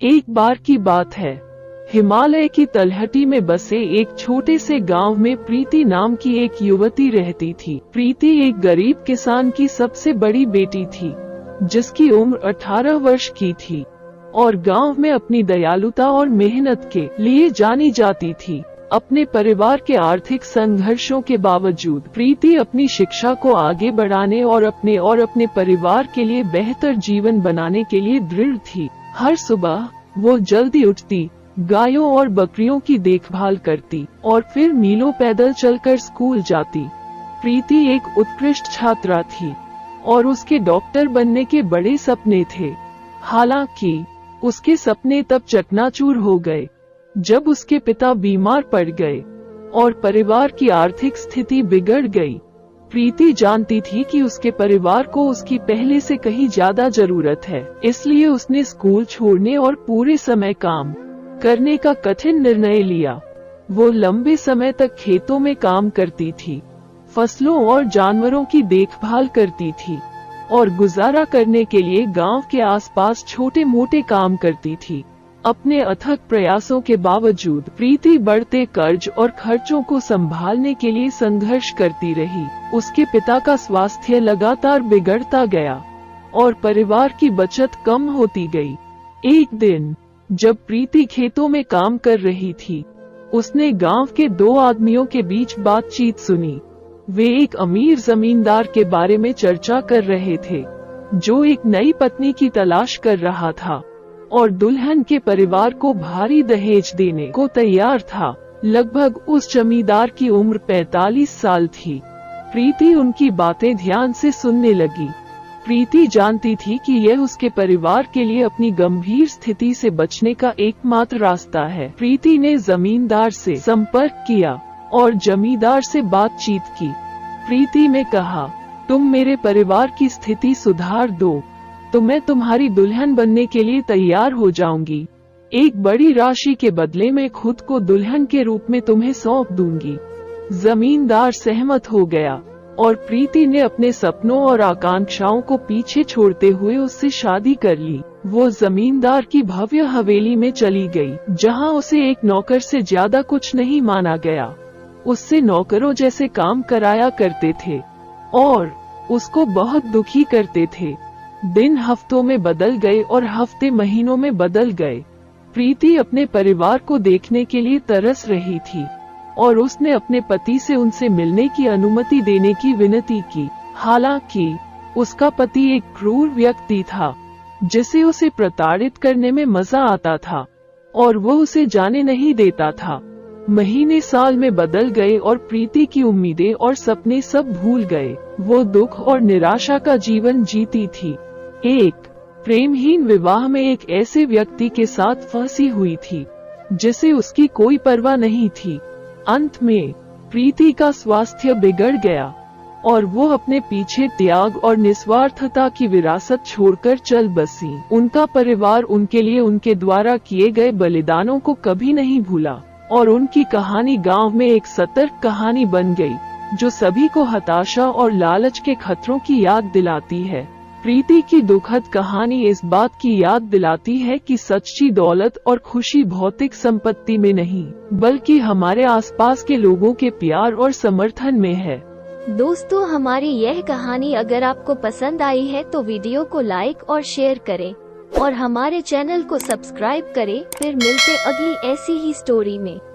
एक बार की बात है, हिमालय की तलहटी में बसे एक छोटे से गांव में प्रीति नाम की एक युवती रहती थी। प्रीति एक गरीब किसान की सबसे बड़ी बेटी थी, जिसकी उम्र 18 वर्ष की थी और गांव में अपनी दयालुता और मेहनत के लिए जानी जाती थी। अपने परिवार के आर्थिक संघर्षों के बावजूद प्रीति अपनी शिक्षा को आगे बढ़ाने और अपने परिवार के लिए बेहतर जीवन बनाने के लिए दृढ़ थी। हर सुबह वो जल्दी उठती, गायों और बकरियों की देखभाल करती और फिर मीलों पैदल चलकर स्कूल जाती। प्रीति एक उत्कृष्ट छात्रा थी और उसके डॉक्टर बनने के बड़े सपने थे। हालांकि उसके सपने तब चकनाचूर हो गए जब उसके पिता बीमार पड़ गए और परिवार की आर्थिक स्थिति बिगड़ गई। प्रीति जानती थी कि उसके परिवार को उसकी पहले से कहीं ज्यादा जरूरत है, इसलिए उसने स्कूल छोड़ने और पूरे समय काम करने का कठिन निर्णय लिया। वो लंबे समय तक खेतों में काम करती थी, फसलों और जानवरों की देखभाल करती थी और गुजारा करने के लिए गांव के आसपास छोटे मोटे काम करती थी। अपने अथक प्रयासों के बावजूद प्रीति बढ़ते कर्ज और खर्चों को संभालने के लिए संघर्ष करती रही। उसके पिता का स्वास्थ्य लगातार बिगड़ता गया और परिवार की बचत कम होती गई। एक दिन जब प्रीति खेतों में काम कर रही थी, उसने गांव के दो आदमियों के बीच बातचीत सुनी। वे एक अमीर जमींदार के बारे में चर्चा कर रहे थे, जो एक नई पत्नी की तलाश कर रहा था और दुल्हन के परिवार को भारी दहेज देने को तैयार था। लगभग उस जमींदार की उम्र 45 साल थी। प्रीति उनकी बातें ध्यान से सुनने लगी। प्रीति जानती थी कि यह उसके परिवार के लिए अपनी गंभीर स्थिति से बचने का एकमात्र रास्ता है। प्रीति ने जमींदार से संपर्क किया और जमींदार से बातचीत की। प्रीति ने कहा, तुम मेरे परिवार की स्थिति सुधार दो तो मैं तुम्हारी दुल्हन बनने के लिए तैयार हो जाऊंगी। एक बड़ी राशि के बदले में खुद को दुल्हन के रूप में तुम्हें सौंप दूंगी। जमींदार सहमत हो गया और प्रीति ने अपने सपनों और आकांक्षाओं को पीछे छोड़ते हुए उससे शादी कर ली। वो जमींदार की भव्य हवेली में चली गई, जहां उसे एक नौकर से ज्यादा कुछ नहीं माना गया। उससे नौकरों जैसे काम कराया करते थे और उसको बहुत दुखी करते थे। दिन हफ्तों में बदल गए और हफ्ते महीनों में बदल गए। प्रीति अपने परिवार को देखने के लिए तरस रही थी और उसने अपने पति से उनसे मिलने की अनुमति देने की विनती की। हालांकि उसका पति एक क्रूर व्यक्ति था, जिसे उसे प्रताड़ित करने में मजा आता था और वो उसे जाने नहीं देता था। महीने साल में बदल गए और प्रीति की उम्मीदें और सपने सब भूल गए। वो दुख और निराशा का जीवन जीती थी। एक प्रेमहीन विवाह में एक ऐसे व्यक्ति के साथ फंसी हुई थी जिसे उसकी कोई परवाह नहीं थी। अंत में प्रीति का स्वास्थ्य बिगड़ गया और वो अपने पीछे त्याग और निस्वार्थता की विरासत छोड़कर चल बसी। उनका परिवार उनके लिए उनके द्वारा किए गए बलिदानों को कभी नहीं भूला और उनकी कहानी गांव में एक सतर्क कहानी बन गई, जो सभी को हताशा और लालच के खतरों की याद दिलाती है। प्रीति की दुखद कहानी इस बात की याद दिलाती है कि सच्ची दौलत और खुशी भौतिक संपत्ति में नहीं, बल्कि हमारे आसपास के लोगों के प्यार और समर्थन में है। दोस्तों, हमारी यह कहानी अगर आपको पसंद आई है तो वीडियो को लाइक और शेयर करें और हमारे चैनल को सब्सक्राइब करें। फिर मिलते अगली ऐसी ही स्टोरी में।